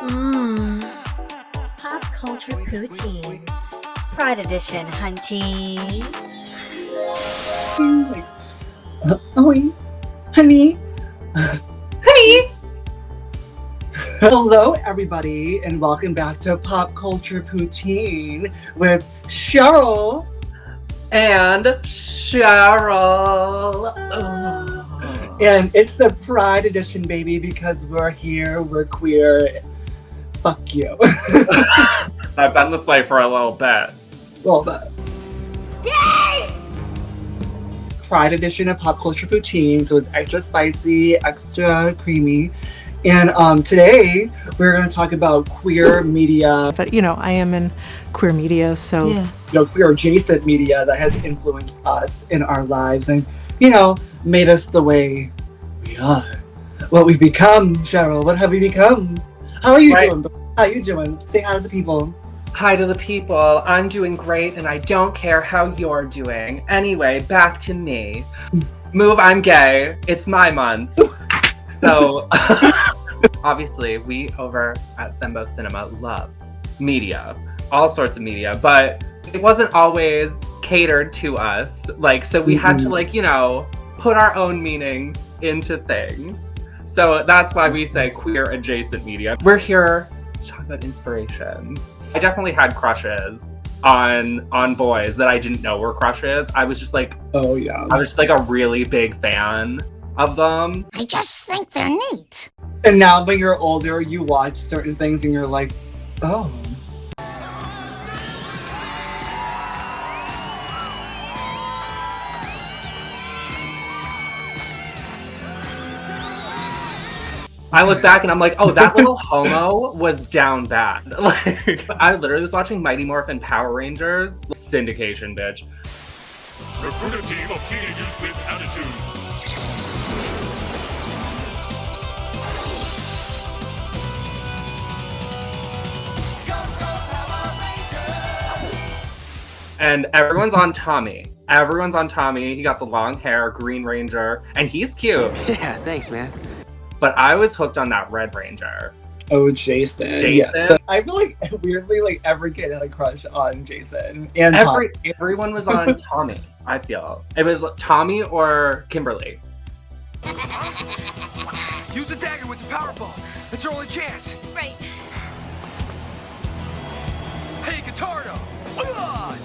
Pop Culture Poutine. Pride Edition, hunty. Oh, honey. Honey! Hello, everybody, and welcome back to Pop Culture Poutine with Cheryl. And Cheryl. And it's the Pride Edition, baby, because we're here, we're queer. Fuck you. I've been this way for a little bit. Well, the Yay! Pride Edition of Pop Culture Poutine, so it's extra spicy, extra creamy. And today we're going to talk about queer media. But, I am in queer media, so... Queer adjacent media that has influenced us in our lives and, made us the way we are. What we've become, Cheryl. What have we become? How are you doing? How are you doing? Say hi to the people. Hi to the people. I'm doing great, and I don't care how you're doing. Anyway, back to me. Move, I'm gay. It's my month. So, obviously, we over at Thembos Cinema love media, all sorts of media, but it wasn't always catered to us. So we had to, put our own meanings into things. So that's why we say queer adjacent media. We're here to talk about inspirations. I definitely had crushes on boys that I didn't know were crushes. I was just oh yeah. I was just a really big fan of them. I just think they're neat. And now when you're older, you watch certain things and you're like, oh. I look back and I'm like, oh, that little homo was down bad. I literally was watching Mighty Morphin Power Rangers. Syndication, bitch. Recruit a team of teenagers with attitudes. And everyone's on Tommy. Everyone's on Tommy. He got the long hair, Green Ranger, and he's cute. Yeah, thanks, man. But I was hooked on that Red Ranger. Oh, Jason. Jason? Yeah. I feel weirdly, every kid had a crush on Jason. And Tommy. Everyone was on Tommy, I feel. It was Tommy or Kimberly. Use a dagger with your power ball. It's your only chance. Right. Hey, Guitardo.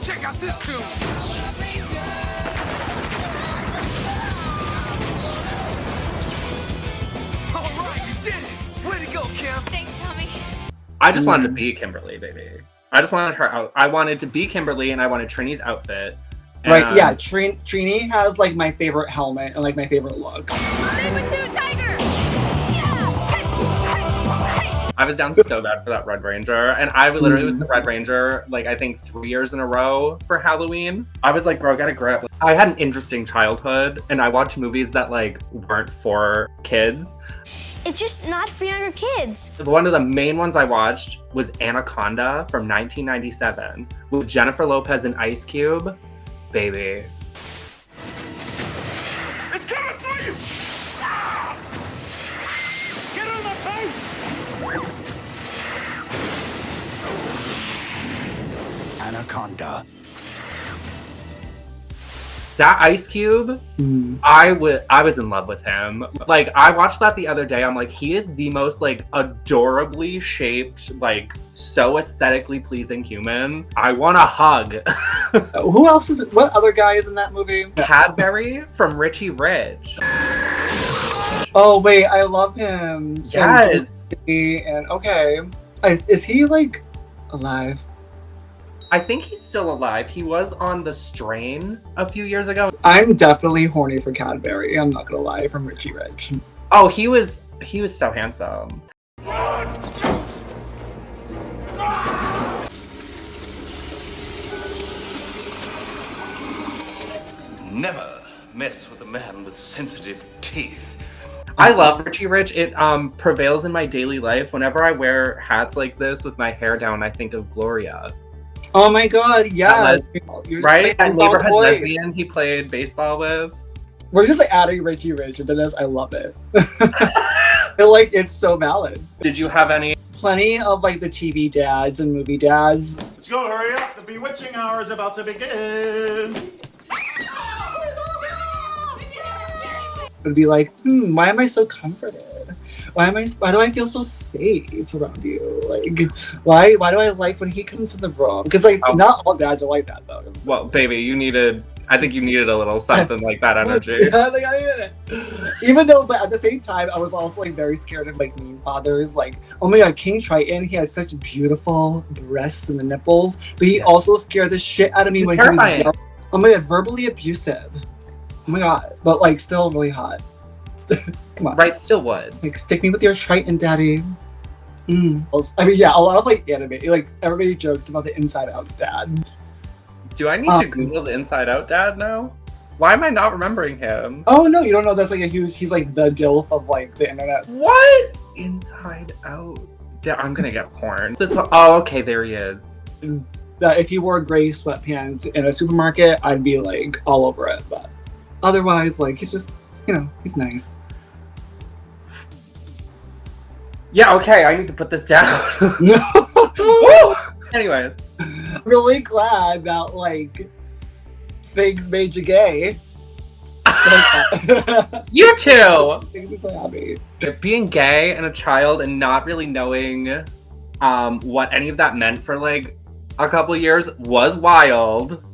Check out this tune. All right, you did it. Way to go, Kim. Thanks, Tommy. I just wanted to be Kimberly, baby. I just wanted her out. I wanted to be Kimberly, and I wanted Trini's outfit. Right, yeah. Trini has my favorite helmet and my favorite look. I was down so bad for that Red Ranger, and I literally was the Red Ranger, I think 3 years in a row for Halloween. I was like, girl, get a grip. I had an interesting childhood, and I watched movies that weren't for kids. It's just not for younger kids. One of the main ones I watched was Anaconda from 1997 with Jennifer Lopez and Ice Cube. Baby. It's coming for you! Ah! Get on the face! Anaconda. That Ice Cube, I was in love with him. I watched that the other day. I'm like, he is the most adorably shaped, so aesthetically pleasing human. I want a hug. Who else is it? What other guy is in that movie? Cadbury from Richie Rich. Oh wait, I love him. Yes. And okay, is he alive? I think he's still alive. He was on The Strain a few years ago. I'm definitely horny for Cadbury. I'm not gonna lie, from Richie Rich. Oh, he was so handsome. Never mess with a man with sensitive teeth. I love Richie Rich. It prevails in my daily life. Whenever I wear hats like this with my hair down, I think of Gloria. Oh my god, yeah. Right? That neighborhood lesbian he played baseball with. We're just adding Richie Rich into this. I love it. It's so valid. Did you have any? Plenty of like the TV dads and movie dads. Let's go, hurry up. The bewitching hour is about to begin. Would be like, why am I so comforted? Why do I feel so safe around you? Like, why do I like when he comes in the room? Because like not all dads are like that though. Well, baby, I think you needed a little something like that energy. Yeah, like I needed it. Even though, but at the same time, I was also like very scared of like mean fathers. Like, oh my god, King Triton, he had such beautiful breasts and the nipples, but he also scared the shit out of me when he was young. Oh my god, verbally abusive. Oh my god, but like still really hot. Come on. Right, still would. Like, stick me with your Triton, daddy. I mean, yeah, a lot of like anime, like everybody jokes about the Inside Out dad. Do I need to Google the Inside Out dad now? Why am I not remembering him? Oh no, you don't know that's like he's like the DILF of like the internet. What? Inside Out dad? I'm gonna get porn. Oh, okay, there he is. That if he wore gray sweatpants in a supermarket, I'd be like all over it. But otherwise, like he's just, he's nice. Yeah, okay, I need to put this down. No. Anyways. Really glad that like things made you gay. You too! Makes me so happy. Being gay and a child and not really knowing what any of that meant for like a couple years was wild.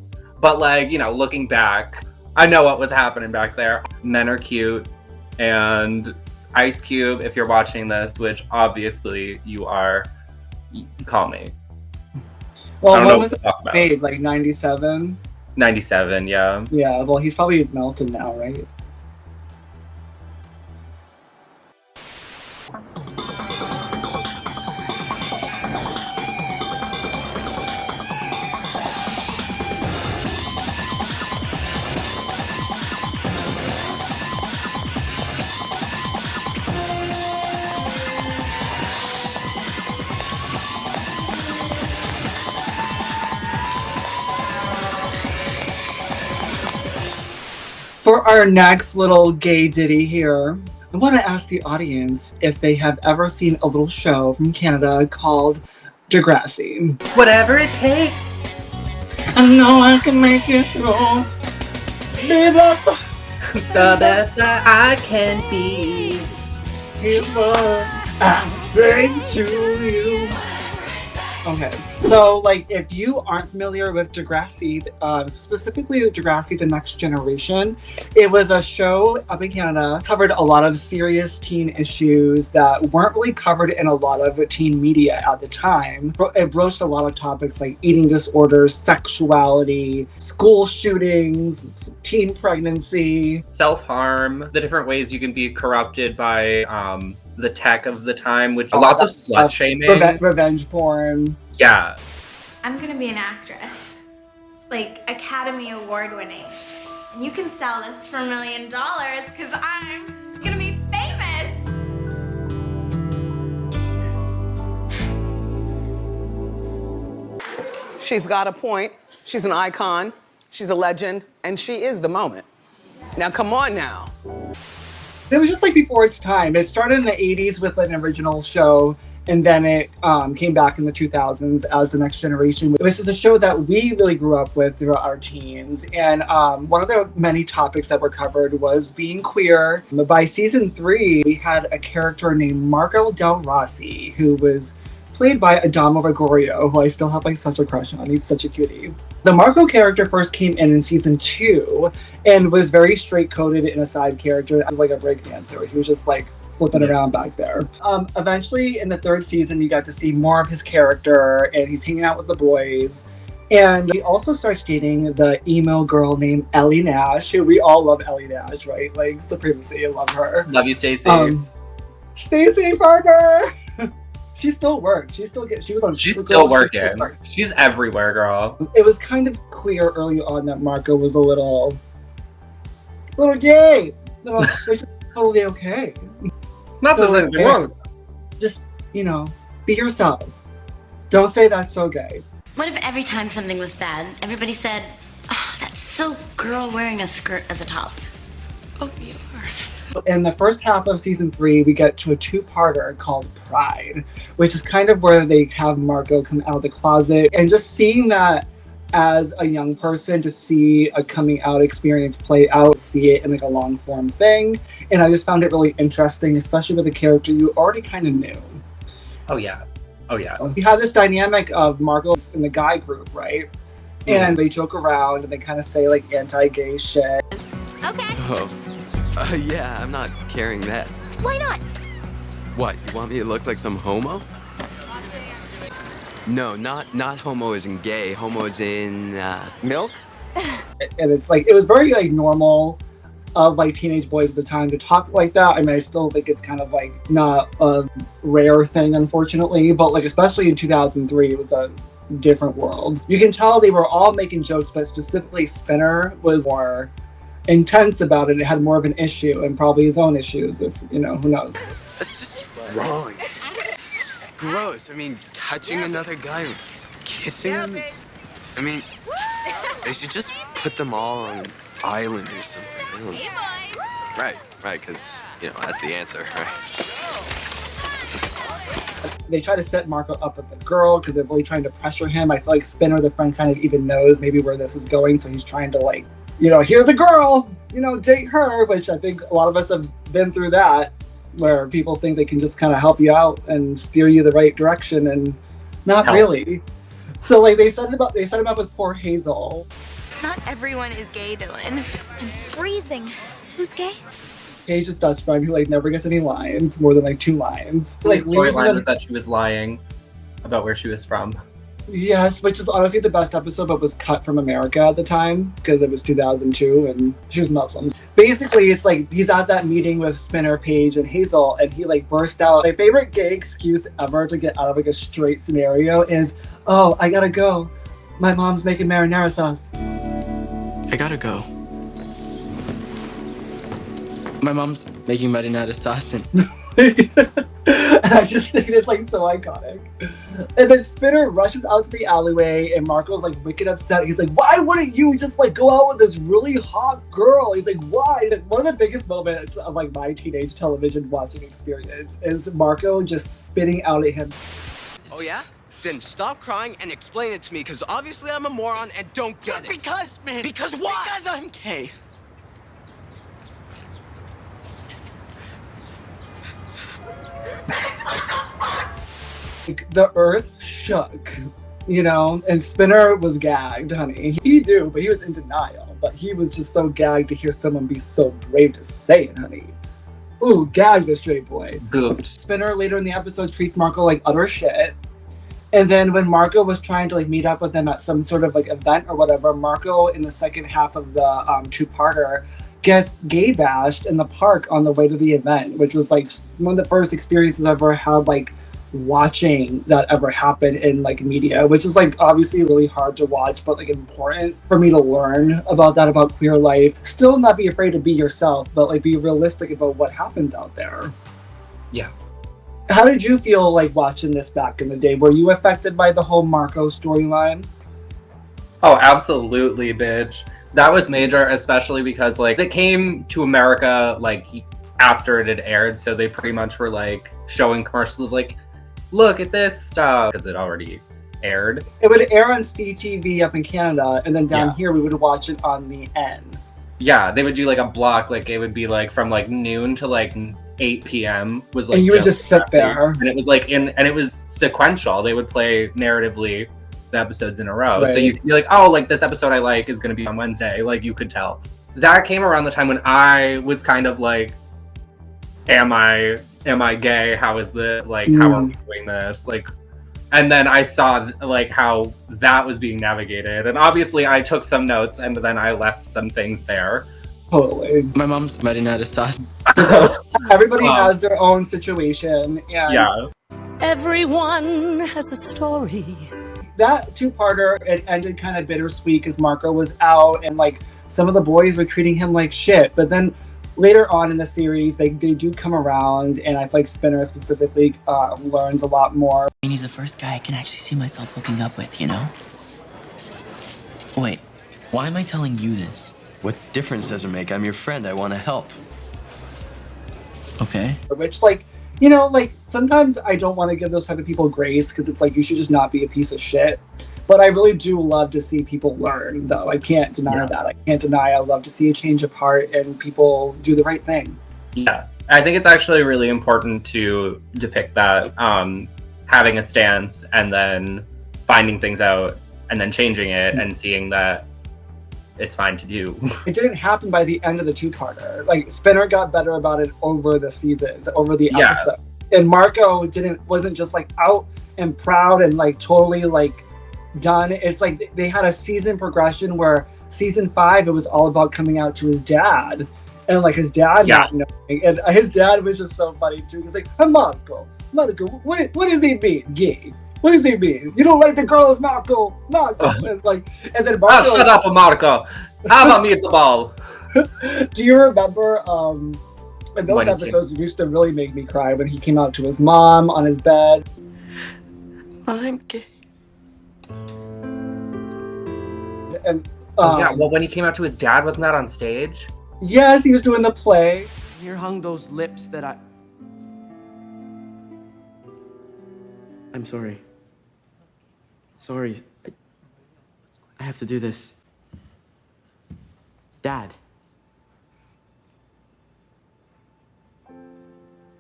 But like, looking back, I know what was happening back there. Men are cute, and Ice Cube, if you're watching this, which obviously you are, call me. Well, when was it made? Like 97? 97, yeah. Yeah, well, he's probably melted now, right? For our next little gay ditty here, I want to ask the audience if they have ever seen a little show from Canada called Degrassi. Whatever it takes. I know I can make it through. Be the best that I can be. Here's what I say to you. Okay, so like if you aren't familiar with Degrassi, specifically Degrassi The Next Generation, it was a show up in Canada, covered a lot of serious teen issues that weren't really covered in a lot of teen media at the time. It broached a lot of topics like eating disorders, sexuality, school shootings, teen pregnancy, self-harm, the different ways you can be corrupted by the tech of the time, which lots of slut shaming, revenge porn. Yeah. I'm gonna be an actress, like Academy Award winning. And you can sell this for $1 million because I'm gonna be famous. She's got a point. She's an icon. She's a legend, and she is the moment. Now, come on now. It was just like before its time. It started in the 80s with an original show, and then it came back in the 2000s as The Next Generation. This is a show that we really grew up with throughout our teens. And one of the many topics that were covered was being queer. By season 3, we had a character named Marco Del Rossi, who was played by Adamo Gregorio, who I still have like such a crush on. He's such a cutie. The Marco character first came in season 2 and was very straight-coded in a side character. He was like a break dancer. He was just like flipping around back there. Eventually, in the 3rd season, you got to see more of his character, and he's hanging out with the boys. And he also starts dating the emo girl named Ellie Nash, who we all love Ellie Nash, right? Like, Supremacy, I love her. Love you, Stacey. Stacey Parker! She still worked. She was still working. She's everywhere, girl. It was kind of clear early on that Marco was a little gay. No, which is totally okay. Not so, that anything wrong. Just, be yourself. Don't say that's so gay. What if every time something was bad, everybody said, "Oh, that's so girl wearing a skirt as a top"? Oh, you are. In the first half of season 3, we get to a two-parter called Pride, which is kind of where they have Marco come out of the closet. And just seeing that as a young person, to see a coming out experience play out, see it in like a long form thing. And I just found it really interesting, especially with a character you already kind of knew. Oh yeah. Oh yeah. We have this dynamic of Marco in the guy group, right? And they joke around and they kind of say like anti-gay shit. Okay. Oh. Yeah, I'm not carrying that. Why not? What, you want me to look like some homo? No, not homo as in gay. Homo as in, milk? And it's like, it was very like normal of like teenage boys at the time to talk like that. I mean, I still think it's kind of like not a rare thing, unfortunately, but like especially in 2003, it was a different world. You can tell they were all making jokes, but specifically Spinner was more intense about it. It had more of an issue, and probably his own issues, if you know, who knows. That's just wrong. It's gross. I mean, touching another guy, kissing him. I mean, they should just put them all on an island or something. I don't know. Right, because, you know, that's the answer, right? They try to set Marco up with the girl because they're really trying to pressure him. I feel like Spinner, the friend, kind of even knows maybe where this is going, so he's trying to like, you know, here's a girl, you know, date her, which I think a lot of us have been through that, where people think they can just kind of help you out and steer you the right direction, and not really. So like they set him up with poor Hazel. Not everyone is gay, Dylan. I'm freezing. Who's gay? Page's best friend, who like never gets any lines, more than like 2 lines. Like the storyline was that she was lying about where she was from. Yes, which is honestly the best episode, but was cut from America at the time because it was 2002 and she was Muslim. Basically, it's like he's at that meeting with Spinner, Paige, and Hazel, and he like burst out. My favorite gay excuse ever to get out of like a straight scenario is, "Oh, I gotta go. My mom's making marinara sauce." I gotta go. My mom's making marinara sauce and And I just think it's like so iconic. And then Spinner rushes out to the alleyway and Marco's like wicked upset. He's like, why wouldn't you just like go out with this really hot girl? He's like, why? He's like, one of the biggest moments of like my teenage television watching experience is Marco just spitting out at him. Oh yeah? Then stop crying and explain it to me, because obviously I'm a moron and don't get it. because, man. Because what? Because I'm gay. Like, the earth shook, you know, and Spinner was gagged, honey. He knew, but he was in denial. But he was just so gagged to hear someone be so brave to say it, honey. Ooh, gagged the straight boy. Gooped. Spinner later in the episode treats Marco like utter shit. And then when Marco was trying to like meet up with them at some sort of like event or whatever, Marco in the second half of the two-parter gets gay bashed in the park on the way to the event, which was like one of the first experiences I've ever had like watching that ever happen in like media, which is like obviously really hard to watch, but like important for me to learn about that, about queer life. Still not be afraid to be yourself, but like be realistic about what happens out there. Yeah. How did you feel like watching this back in the day? Were you affected by the whole Marco storyline? Oh, absolutely, bitch. That was major, especially because like it came to America like after it had aired, so they pretty much were like showing commercials of like, look at this stuff, because it already aired. It would air on CTV up in Canada, and then down here we would watch it on the N. Yeah, they would do like a block, like it would be like from like noon to like 8 p.m. was like, and you would just sit there, and it was like and it was sequential. They would play narratively the episodes in a row, so you could be like, oh, like this episode I like is going to be on Wednesday. Like you could tell. That came around the time when I was kind of like, am I gay? How is the like how are we doing this? Like, and then I saw like how that was being navigated, and obviously I took some notes, and then I left some things there. Totally. My mom's marinara sauce. Everybody has their own situation. And yeah. Everyone has a story. That two-parter, it ended kind of bittersweet because Marco was out and like some of the boys were treating him like shit. But then later on in the series, they do come around, and I feel like Spinner specifically learns a lot more. I mean, he's the first guy I can actually see myself hooking up with, you know? Wait, why am I telling you this? What difference does it make? I'm your friend. I want to help. Okay. Which, like, you know, like, sometimes I don't want to give those type of people grace because it's like, you should just not be a piece of shit. But I really do love to see people learn, though. I can't deny that. I can't deny I love to see a change of heart and people do the right thing. Yeah. I think it's actually really important to depict that, having a stance and then finding things out and then changing it and seeing that it's fine to do. It didn't happen by the end of the two-parter. Like, Spinner got better about it over the seasons, over the episode. And Marco wasn't just like out and proud and like totally like done. It's like they had a season progression where season 5, it was all about coming out to his dad. And like his dad not knowing. And his dad was just so funny too. He's like, hey, Marco, what does he mean, gay? What does he mean? You don't like the girls, Marco? And then Marco. Oh, shut up, Marco. How about me at the ball? Do you remember in those episodes, it used to really make me cry when he came out to his mom on his bed. I'm gay. And when he came out to his dad, wasn't that on stage? Yes, he was doing the play. Here hung those lips that I'm sorry. Sorry. I have to do this. Dad.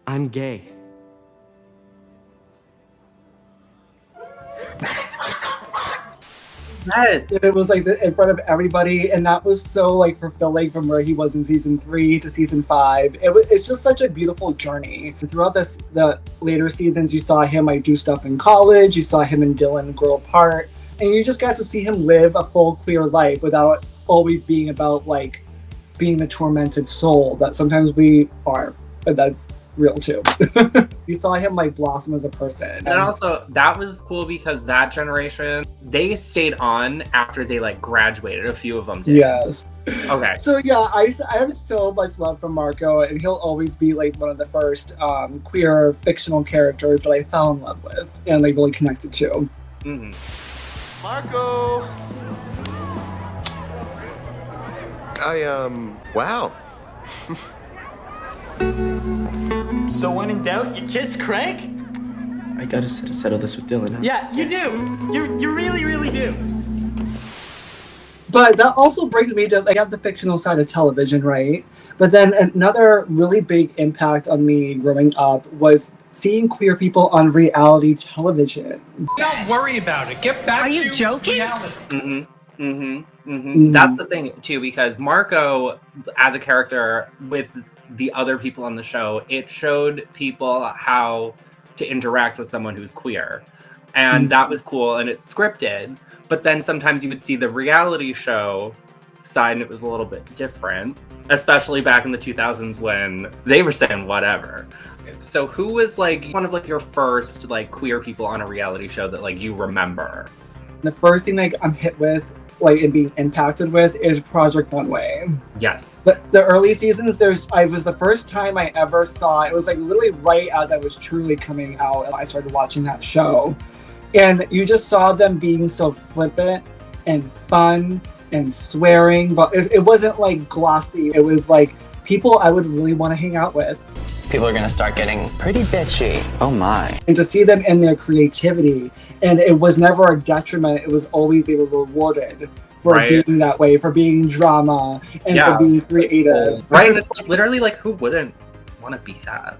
I'm gay. Yes. It was like in front of everybody, and that was so like fulfilling from where he was in season 3 to season 5. It's just such a beautiful journey. And throughout the later seasons, you saw him like do stuff in college. You saw him and Dylan grow apart, and you just got to see him live a full, clear life without always being about like being the tormented soul that sometimes we are. And that's real too. You saw him like blossom as a person. And also that was cool because that generation, they stayed on after they like graduated. A few of them did. Yes. Okay. So yeah, I have so much love for Marco, and he'll always be like one of the first queer fictional characters that I fell in love with and like really connected to. Mm-hmm. Marco! Wow. So when in doubt, you kiss Craig? I gotta settle this with Dylan. Huh? Yeah, you do. You really, really do. But that also brings me to, like, I have the fictional side of television, right? But then another really big impact on me growing up was seeing queer people on reality television. Don't worry about it. Get back to reality. Are you joking? Mm-hmm. Mm-hmm. Mm-hmm. That's the thing too, because Marco, as a character with the other people on the show, it showed people how to interact with someone who's queer. And that was cool, and it's scripted. But then sometimes you would see the reality show side, and it was a little bit different, especially back in the 2000s when they were saying whatever. So who was like one of like your first like queer people on a reality show that like you remember? The first thing like I'm hit with, like, and being impacted with is Project Runway. Yes. The early seasons, I was the first time I ever saw, it was like literally right as I was truly coming out and I started watching that show. And you just saw them being so flippant and fun and swearing, but it wasn't like glossy. It was like people I would really want to hang out with. People are gonna start getting pretty bitchy. Oh my. And to see them in their creativity, and it was never a detriment, it was always they were rewarded for being that way, for being drama, and for being creative. Right, and it's like literally like who wouldn't want to be that?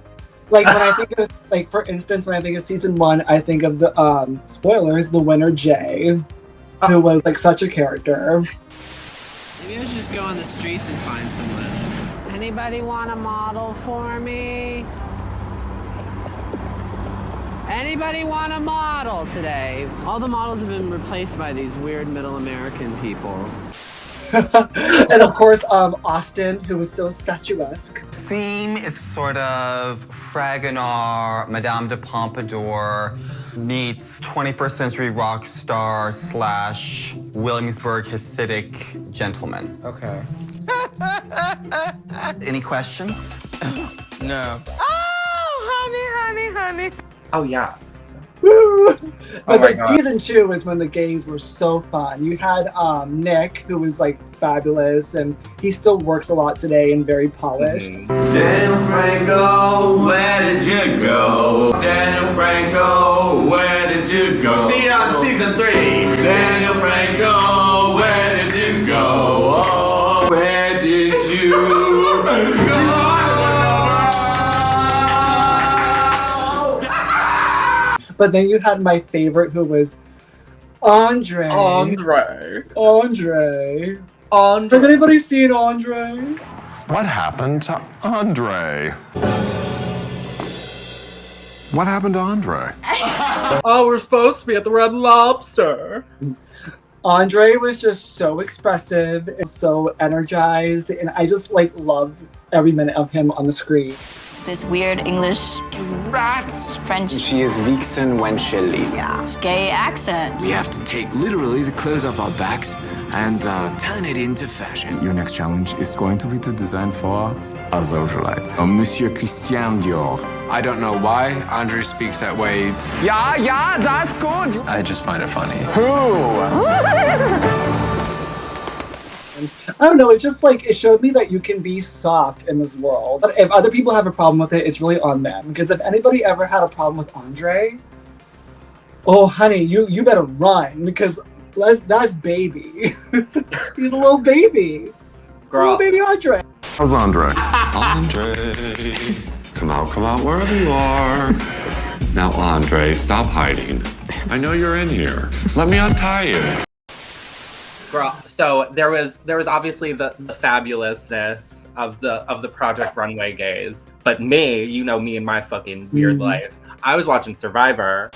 Like when I think of, like for instance, when I think of season 1, I think of the spoilers, the winner Jay, who was like such a character. Maybe I should just go on the streets and find someone. Anybody want a model for me? Anybody want a model today? All the models have been replaced by these weird middle American people. And of course, Austin, who was so statuesque. Theme is sort of Fragonard, Madame de Pompadour meets 21st century rock star / Williamsburg Hasidic gentleman. Okay. Any questions? No. Oh, honey. Oh yeah. Woo! But my then God. season 2 is when the gays were so fun. You had Nick, who was like fabulous, and he still works a lot today and very polished. Daniel Franco, where did you go? Daniel Franco, where did you go? See you on season 3. Daniel Franco, where did you go? Oh, where did you go? But then you had my favorite, who was Andre. Andre. Has anybody seen Andre? What happened to Andre? What happened to Andre? Oh, we're supposed to be at the Red Lobster. Andre was just so expressive and so energized, and I just like loved every minute of him on the screen. This weird English rat French She is Vixen Wencheli. gay accent. We have to take literally the clothes off our backs and turn it into fashion. Your next challenge is going to be to design for a socialite. A Monsieur Christian Dior. I don't know why Andre speaks that way. Yeah, that's good. I just find it funny. I don't know, it's just like, it showed me that you can be soft in this world. But if other people have a problem with it, it's really on them. Because if anybody ever had a problem with Andre, oh honey, you better run, because that's baby. He's a little baby. Girl. Little baby Andre. How's Andre? Andre, come out wherever you are. Now, Andre, stop hiding. I know you're in here. Let me untie you. Girl, so there was obviously the fabulousness of the Project Runway gays, but me, you know me and my fucking weird life. I was watching Survivor.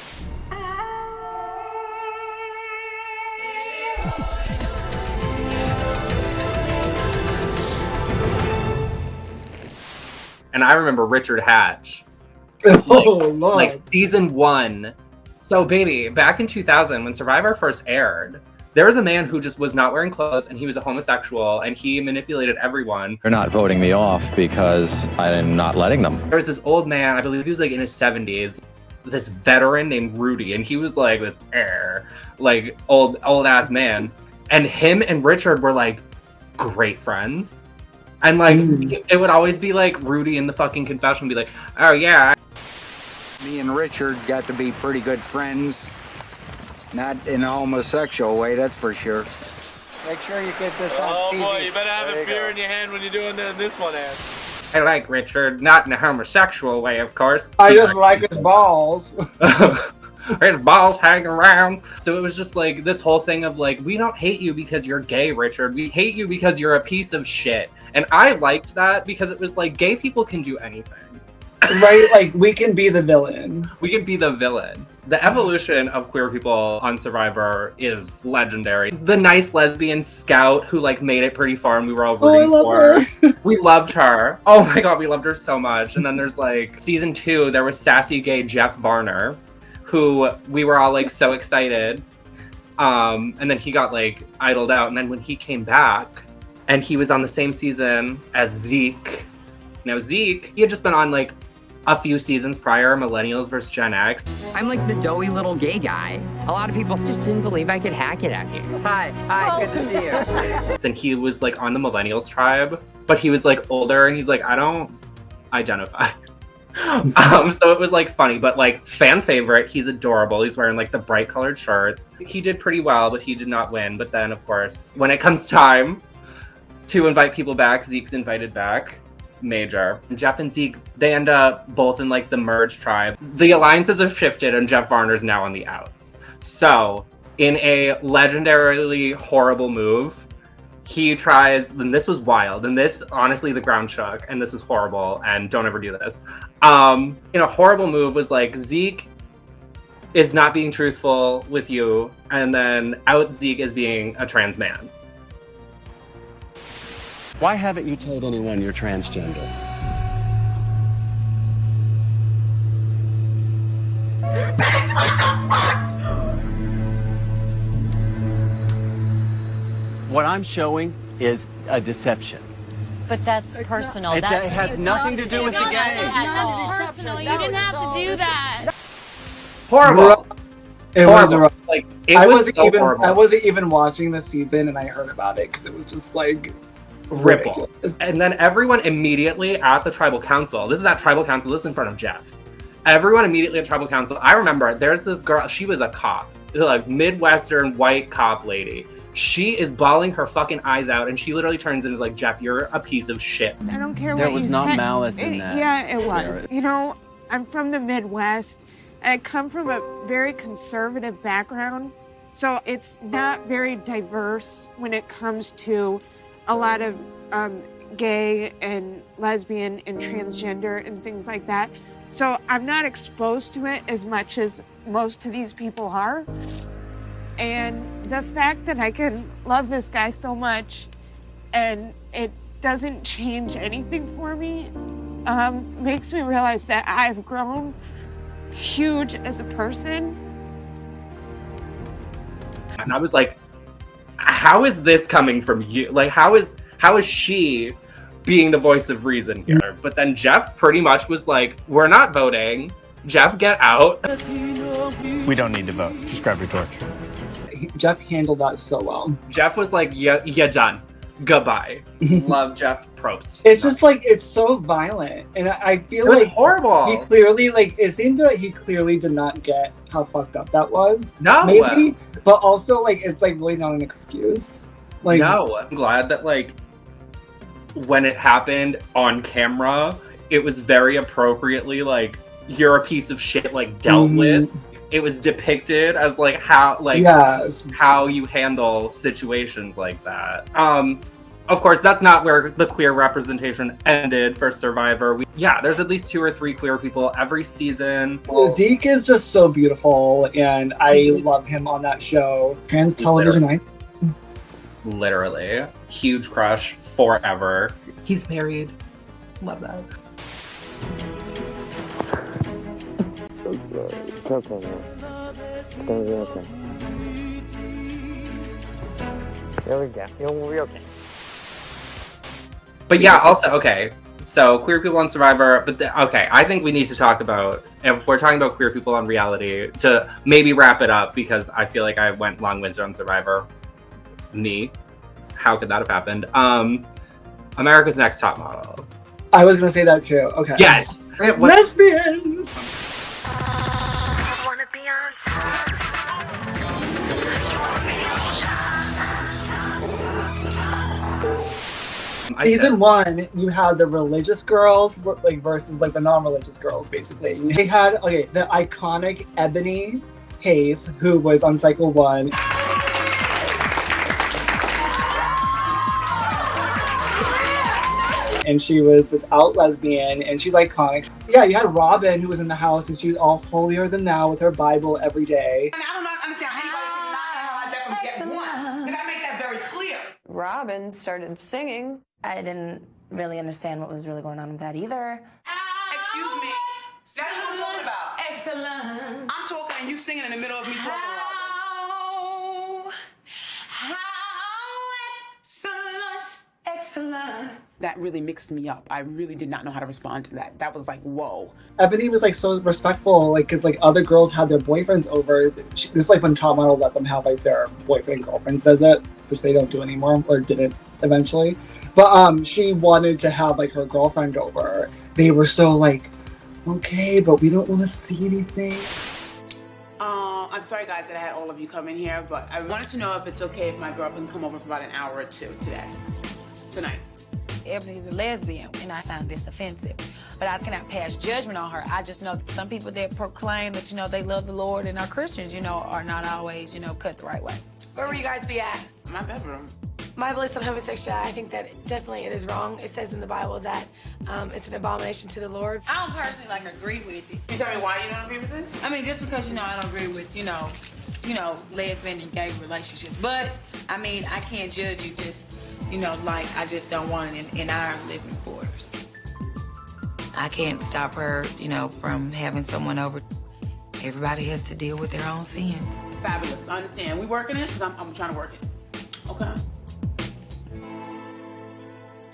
And I remember Richard Hatch. Like season 1. So baby, back in 2000 when Survivor first aired, there was a man who just was not wearing clothes, and he was a homosexual, and he manipulated everyone. They're not voting me off because I'm not letting them. There was this old man, I believe he was like in his 70s, this veteran named Rudy, and he was like this like old ass man. And him and Richard were like great friends. And like it would always be like Rudy in the fucking confession be like, oh yeah. Me and Richard got to be pretty good friends. Not in a homosexual way, that's for sure. Make sure you get this on TV. Oh boy, you better have a beer in your hand when you're doing this one, Ed. I like Richard, not in a homosexual way, of course. I just like his balls. His balls hang around. So it was just like this whole thing of like, we don't hate you because you're gay, Richard. We hate you because you're a piece of shit. And I liked that because it was like, gay people can do anything. Right? Like, we can be the villain. We can be the villain. The evolution of queer people on Survivor is legendary. The nice lesbian scout who like made it pretty far and we were all rooting for her. We loved her. Oh my god, we loved her so much. And then there's like season 2, there was sassy gay Jeff Varner, who we were all like so excited. And then he got like idled out. And then when he came back and he was on the same season as Zeke. Now Zeke, he had just been on like a few seasons prior, Millennials vs. Gen X. I'm like the doughy little gay guy. A lot of people just didn't believe I could hack it at you. Hi, good to see you. And he was like on the Millennials tribe, but he was like older and he's like, I don't identify. So it was like funny, but like fan favorite, he's adorable. He's wearing like the bright colored shirts. He did pretty well, but he did not win. But then of course, when it comes time to invite people back, Zeke's invited back. Major. Jeff and Zeke, they end up both in like the merge tribe. The alliances have shifted and Jeff Varner's now on the outs. So in a legendarily horrible move, he tries, and this was wild, and this honestly the ground shook, and this is horrible, and don't ever do this. In a horrible move was like, Zeke is not being truthful with you, and then out Zeke as being a trans man. Why haven't you told anyone you're transgender? What I'm showing is a deception. But that's personal. It has nothing to do with the game. That's personal. You didn't have to do that. Horrible. It was horrible. rough. Like it was so horrible. I wasn't even watching the season, and I heard about it because it was just like ripple. And then everyone immediately at the tribal council. This is at tribal council. This is in front of Jeff. Everyone immediately at tribal council. I remember there's this girl. She was a cop, like Midwestern white cop lady. She is bawling her fucking eyes out, and she literally turns and is like, "Jeff, you're a piece of shit." I don't care There what was you not said. malice in that. Yeah, it was. Sarah. You know, I'm from the Midwest, and I come from a very conservative background, so it's not very diverse when it comes to a lot of gay and lesbian and transgender and things like that. So I'm not exposed to it as much as most of these people are. And the fact that I can love this guy so much and it doesn't change anything for me makes me realize that I've grown huge as a person. And I was like, how is this coming from you? Like, how is she being the voice of reason here? But then Jeff pretty much was like, we're not voting. Jeff, get out. We don't need to vote. Just grab your torch. Jeff handled that so well. Jeff was like, yeah, done. Goodbye. Love Jeff. Prost. It's just like, it's so violent. And I feel It was like horrible. He clearly, like, it seemed that he clearly did not get how fucked up that was. No. Maybe, but also, like, it's like really not an excuse. Like, no, I'm glad that, like, when it happened on camera, it was very appropriately, like, you're a piece of shit, like, dealt with. It was depicted as, like, how you handle situations like that. Of course, that's not where the queer representation ended for Survivor. There's at least 2 or 3 queer people every season. Zeke is just so beautiful, and I love him on that show. Trans television, Literally. Huge crush forever. He's married. Love that. It's okay, man. It's gonna be okay. There we go. You'll be okay. But yeah, also, okay, so queer people on Survivor, but okay, I think we need to talk about, if we're talking about queer people on reality, to maybe wrap it up, because I feel like I went long-winded on Survivor. Me. How could that have happened? America's Next Top Model. I was gonna say that too. Okay. Yes! Lesbians! Season 1, you had the religious girls like versus like the non-religious girls, basically. They had the iconic Ebony Haith, who was on cycle 1. And she was this out lesbian, and she's iconic. Yeah, you had Robin, who was in the house, and she's all holier than thou with her Bible every day. I don't understand how anybody can not analyze that from get one. Can I make that very clear? Robin started singing. I didn't really understand what was really going on with that either. Excuse me. That's what I'm talking about. Excellent. I'm talking and you singing in the middle of me talking, Robin. Excellent. That really mixed me up. I really did not know how to respond to that. That was like, whoa. Ebony was like so respectful, like, cause like other girls had their boyfriends over. This like when Top Model let them have like their boyfriend and girlfriends visit, which they don't do anymore, or didn't eventually. But she wanted to have like her girlfriend over. They were so like, okay, but we don't want to see anything. I'm sorry guys that I had all of you come in here, but I wanted to know if it's okay if my girlfriend come over for about an hour or 2 tonight. Ebony's a lesbian, and I found this offensive. But I cannot pass judgment on her. I just know that some people that proclaim that, they love the Lord and are Christians, are not always, cut the right way. Where will you guys be at? My bedroom. My beliefs on homosexuality, I think that definitely it is wrong. It says in the Bible that it's an abomination to the Lord. I don't personally agree with it. You tell me why you don't agree with it? I mean, just because, I don't agree with, lesbian and gay relationships. But, I mean, I can't judge you just, I just don't want it in our living quarters. I can't stop her, from having someone over. Everybody has to deal with their own sins. Fabulous. I understand. We working it? Because I'm trying to work it. Okay.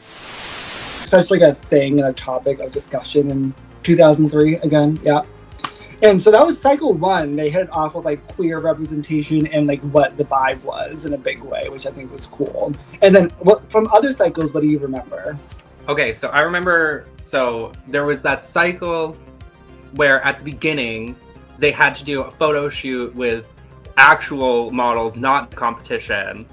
Such like a thing and a topic of discussion in 2003 again, yeah. And so that was cycle 1. They hit it off with like queer representation and like what the vibe was in a big way, which I think was cool. And then what from other cycles, what do you remember? Okay, so I remember, so there was that cycle where at the beginning they had to do a photo shoot with actual models, not competition.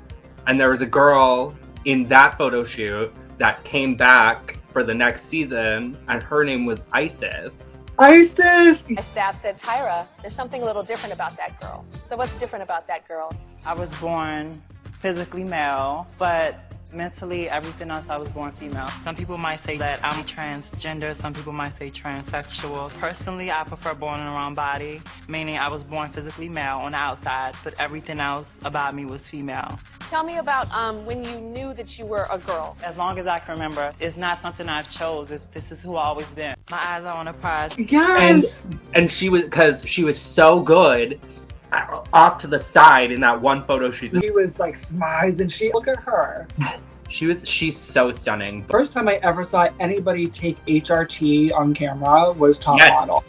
And there was a girl in that photo shoot that came back for the next season, and her name was Isis. Isis! My staff said, Tyra, there's something a little different about that girl. So what's different about that girl? I was born physically male, but mentally, everything else, I was born female. Some people might say that I'm transgender, some people might say transsexual. Personally, I prefer born in the wrong body, meaning I was born physically male on the outside, but everything else about me was female. Tell me about when you knew that you were a girl. As long as I can remember, it's not something I've chose. This is who I've always been. My eyes are on a prize. Yes! And she was, because she was so good, off to the side in that one photo shoot. He was like smiles and she, look at her. Yes, she's so stunning. First time I ever saw anybody take HRT on camera was Top Model.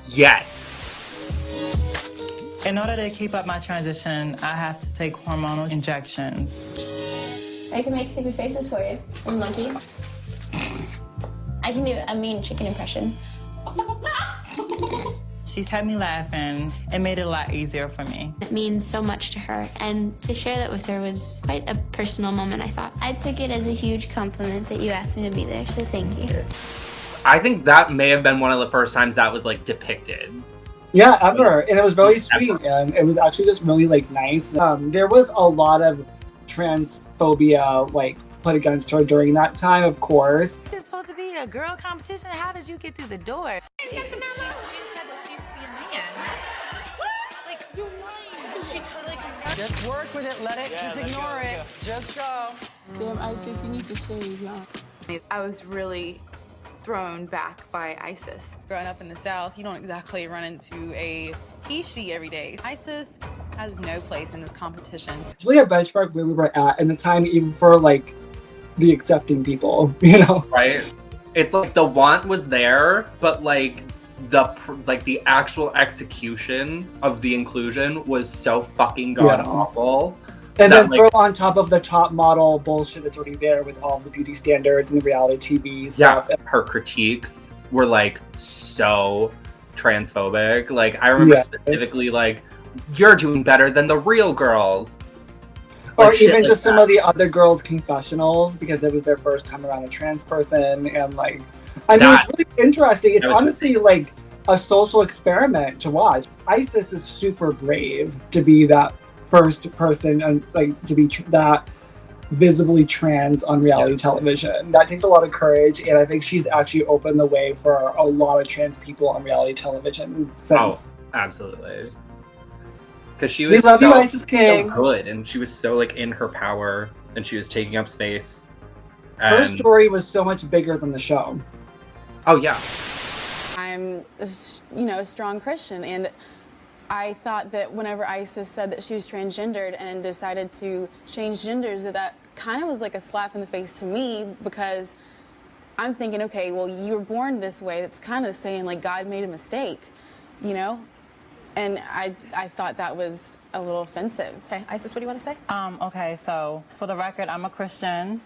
Yes. In order to keep up my transition, I have to take hormonal injections. I can make stupid faces for you. I'm monkey. I can do a mean chicken impression. She's had me laughing. It made it a lot easier for me. It means so much to her, and to share that with her was quite a personal moment, I thought. I took it as a huge compliment that you asked me to be there, so thank you. I think that may have been one of the first times that was like depicted. Yeah, ever. And it was really sweet, and it was actually just really like nice. There was a lot of transphobia like put against her during that time, of course. It's supposed to be a girl competition. How did you get through the door? She said that she used to be a man. Like, you're lying. So she totally confessed. Just work with it. Let it. Just ignore it. Just go. Damn, Isis, you need to shave, y'all. I was really thrown back by Isis. Growing up in the South, you don't exactly run into a he-she every day. Isis has no place in this competition. It's really a benchmark where we were at in the time, even for like the accepting people, you know? Right? It's like the want was there, but like the actual execution of the inclusion was so fucking god awful. And then throw on top of the top model bullshit that's already there with all the beauty standards and the reality TV stuff. Yeah, her critiques were like so transphobic. Like I remember specifically like, you're doing better than the real girls. Or even just some of the other girls' confessionals because it was their first time around a trans person. And like, I mean, it's really interesting. It's honestly like a social experiment to watch. Isis is super brave to be that first person and like to be that visibly trans on reality television. That takes a lot of courage, and I think she's actually opened the way for a lot of trans people on reality television since. Oh, absolutely. Because she was love you, Isis King. So good, and she was so like in her power, and she was taking up space. Her story was so much bigger than the show. Oh yeah. I'm, a strong Christian, and I thought that whenever Isis said that she was transgendered and decided to change genders, that kind of was like a slap in the face to me, because I'm thinking, okay, well, you were born this way. That's kind of saying like God made a mistake, you know? And I thought that was a little offensive. Okay, Isis, what do you want to say? Okay, so for the record, I'm a Christian.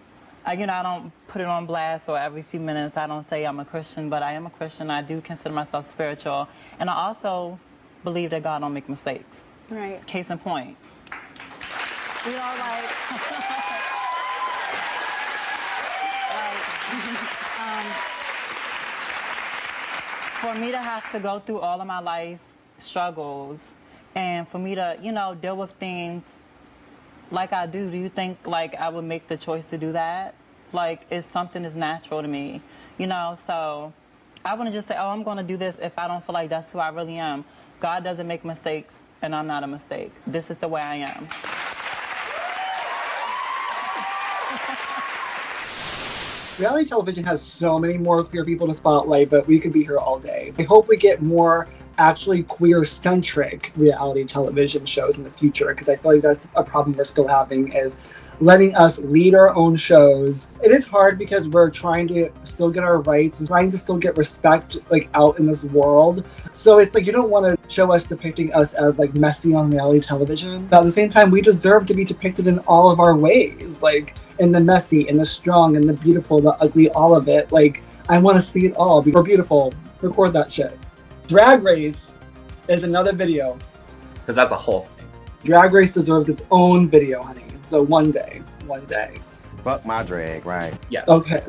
I don't put it on blast, or every few minutes I don't say I'm a Christian, but I am a Christian. I do consider myself spiritual. And I also believe that God don't make mistakes. Right. Case in point. We all like... for me to have to go through all of my life's struggles, and for me to, deal with things like I do you think like I would make the choice to do that? Like, it's something that's natural to me, so I wouldn't just say, oh, I'm going to do this if I don't feel like that's who I really am. God doesn't make mistakes, and I'm not a mistake. This is the way I am. Reality television has so many more queer people to spotlight, but we could be here all day. I hope we get more actually queer-centric reality television shows in the future, because I feel like that's a problem we're still having, is letting us lead our own shows. It is hard because we're trying to still get our rights and trying to still get respect like out in this world. So it's like you don't want to show us depicting us as like messy on reality television. But at the same time, we deserve to be depicted in all of our ways, like in the messy, in the strong, in the beautiful, the ugly, all of it. Like I want to see it all. We're beautiful. Record that shit. Drag Race is another video. Because that's a whole thing. Drag Race deserves its own video, honey. So one day. Fuck my drag, right? Yeah. Okay.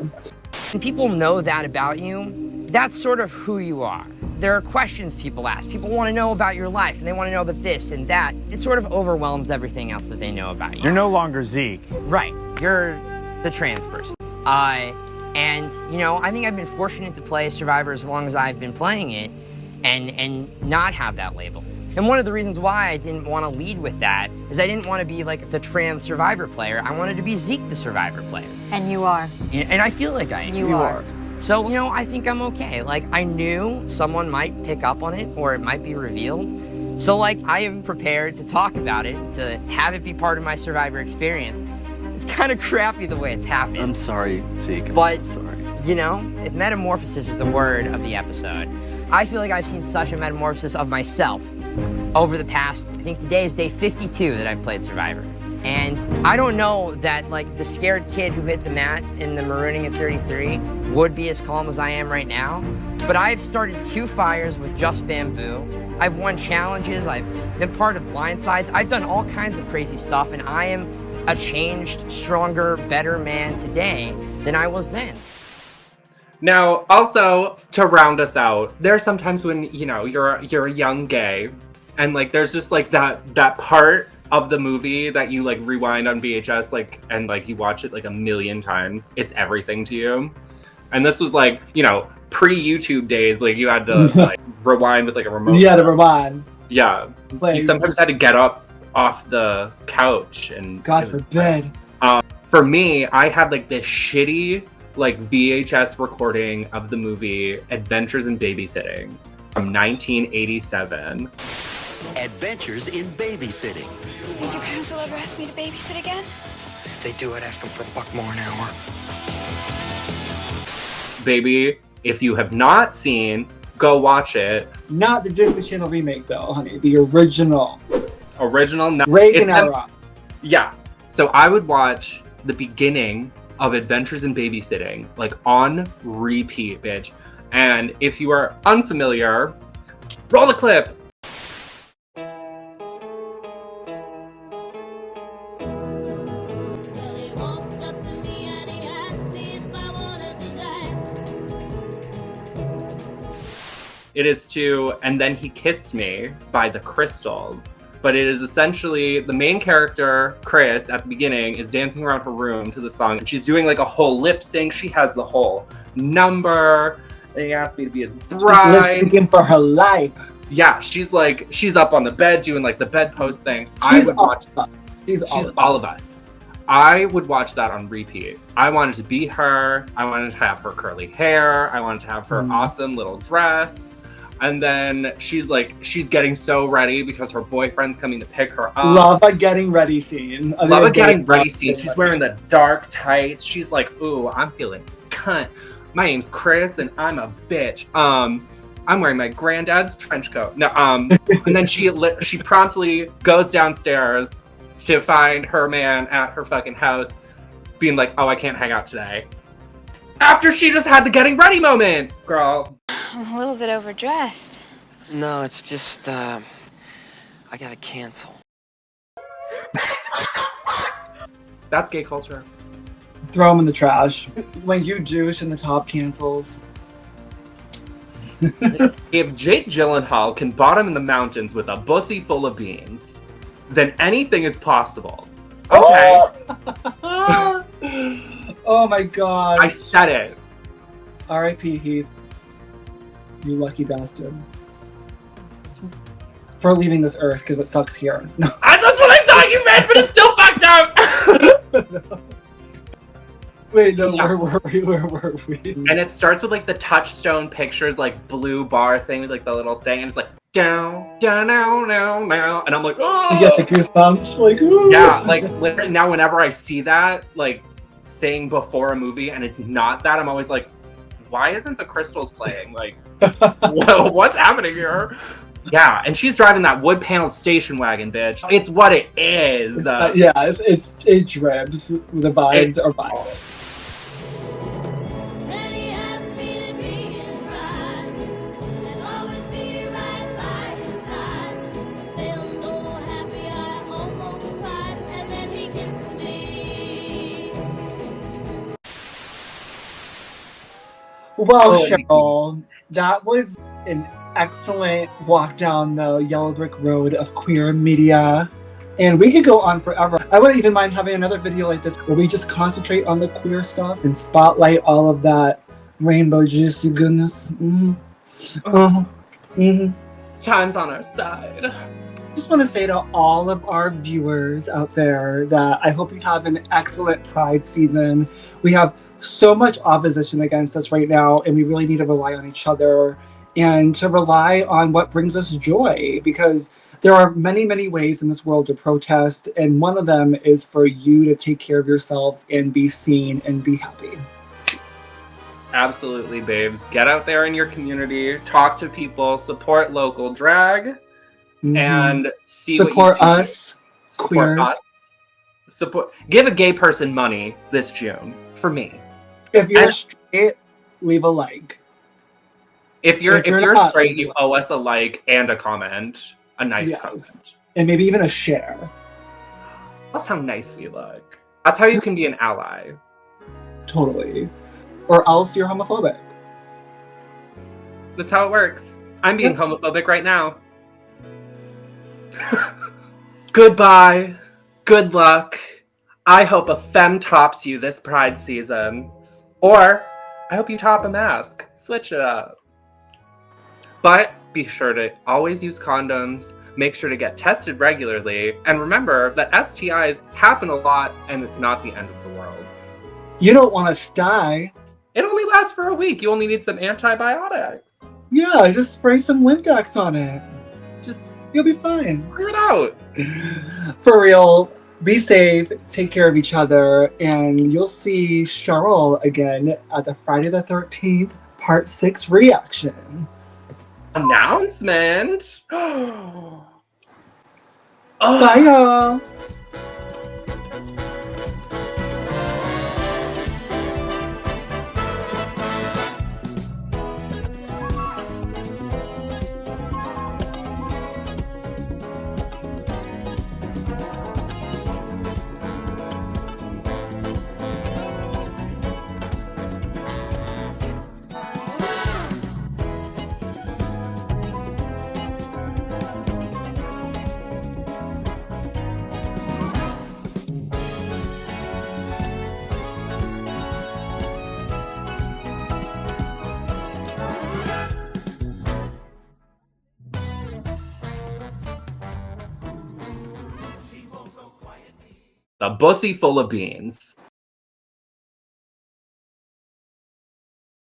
When people know that about you, that's sort of who you are. There are questions people ask. People want to know about your life, and they want to know about this and that. It sort of overwhelms everything else that they know about you. You're no longer Zeke. Right. You're the trans person. And, you know, I think I've been fortunate to play Survivor as long as I've been playing it and not have that label. And one of the reasons why I didn't want to lead with that is I didn't want to be like the trans Survivor player. I wanted to be Zeke the Survivor player. And you are. And I feel like I am. You are. So, you know, I think I'm okay. Like, I knew someone might pick up on it or it might be revealed. So, like, I am prepared to talk about it, to have it be part of my Survivor experience. It's kind of crappy the way it's happened. I'm sorry, Zeke. But, sorry. You know, if metamorphosis is the word of the episode, I feel like I've seen such a metamorphosis of myself over the past, I think today is day 52 that I've played Survivor. And I don't know that like the scared kid who hit the mat in the marooning at 33 would be as calm as I am right now. But I've started 2 fires with Just Bamboo. I've won challenges, I've been part of blindsides. I've done all kinds of crazy stuff and I am a changed, stronger, better man today than I was then. Now, also, to round us out, there's sometimes when, you know, you're a young gay, and, like, there's just, like, that part of the movie that you, like, rewind on VHS, like, and, like, you watch it, like, a million times. It's everything to you. And this was, like, you know, pre-YouTube days, like, you had to, like, rewind with, like, a remote. You had to rewind. Yeah. Like, you sometimes had to get up off the couch and... God forbid. For me, I had, like, this shitty... like VHS recording of the movie Adventures in Babysitting from 1987. Adventures in Babysitting. Think your parents will ever ask me to babysit again? If they do, I'd ask them for $1 more an hour. Baby, if you have not seen, go watch it. Not the Disney Channel remake though, honey. The original. Reagan era. Yeah. So I would watch the beginning of Adventures in Babysitting, like on repeat, bitch. And if you are unfamiliar, roll the clip. It is to And Then He Kissed Me by the Crystals. But it is essentially the main character, Chris, at the beginning, is dancing around her room to the song. And she's doing like a whole lip sync. She has the whole number. And he asked me to be his bride. She's lip syncing for her life. Yeah, she's up on the bed doing like the bedpost thing. She's all of us. I would watch that on repeat. I wanted to be her. I wanted to have her curly hair. I wanted to have her awesome little dress. And then she's getting so ready because her boyfriend's coming to pick her up. Love a getting ready scene. She's wearing the dark tights. She's like, ooh, I'm feeling cunt. My name's Chris and I'm a bitch. I'm wearing my granddad's trench coat. No, and then she promptly goes downstairs to find her man at her fucking house being like, oh, I can't hang out today. After she just had the getting ready moment, girl. I'm a little bit overdressed. No, it's just, I gotta cancel. That's gay culture. Throw them in the trash. When you douche and the top cancels. If Jake Gyllenhaal can bottom in the mountains with a bussy full of beans, then anything is possible. Okay. Oh my god. I said it. R.I.P. Heath. You lucky bastard. For leaving this earth, because it sucks here. No. That's what I thought you meant, but it's still fucked up! Wait, no, Yeah. where were we? And it starts with like the touchstone pictures, like blue bar thing with like the little thing, and it's like down, down, now, now, and I'm like, oh! You get the goosebumps, like, ooh. Yeah, like literally now whenever I see that like thing before a movie and it's not that, I'm always like, why isn't the crystals playing? Like, what's happening here? Yeah, and she's driving that wood paneled station wagon, bitch. It's what it is. Yeah, it drips. The vibes are vibes. Well, Cheryl, that was an excellent walk down the yellow brick road of queer media. And we could go on forever. I wouldn't even mind having another video like this where we just concentrate on the queer stuff and spotlight all of that rainbow juicy goodness. Time's on our side. I just want to say to all of our viewers out there that I hope you have an excellent Pride season. We have so much opposition against us right now, and we really need to rely on each other and to rely on what brings us joy, because there are many, many ways in this world to protest, and one of them is for you to take care of yourself and be seen and be happy. Absolutely, babes. Get out there in your community, talk to people, support local drag, and see support what you us, queers. Support. Give a gay person money this June for me. If you're straight, leave a like. If you're not, straight, you owe us a like and a comment, a nice comment, and maybe even a share. That's how nice we look. That's how you can be an ally. Totally. Or else you're homophobic. That's how it works. I'm being homophobic right now. Goodbye. Good luck. I hope a femme tops you this Pride season. Or I hope you top a mask. Switch it up. But be sure to always use condoms. Make sure to get tested regularly. And remember that STIs happen a lot and it's not the end of the world. You don't want to die. It only lasts for a week. You only need some antibiotics. Yeah, just spray some Windex on it. You'll be fine. Clear it out. For real, be safe, take care of each other, and you'll see Cheryl again at the Friday the 13th Part 6 reaction. Announcement? Bye, y'all. The bussy full of beans.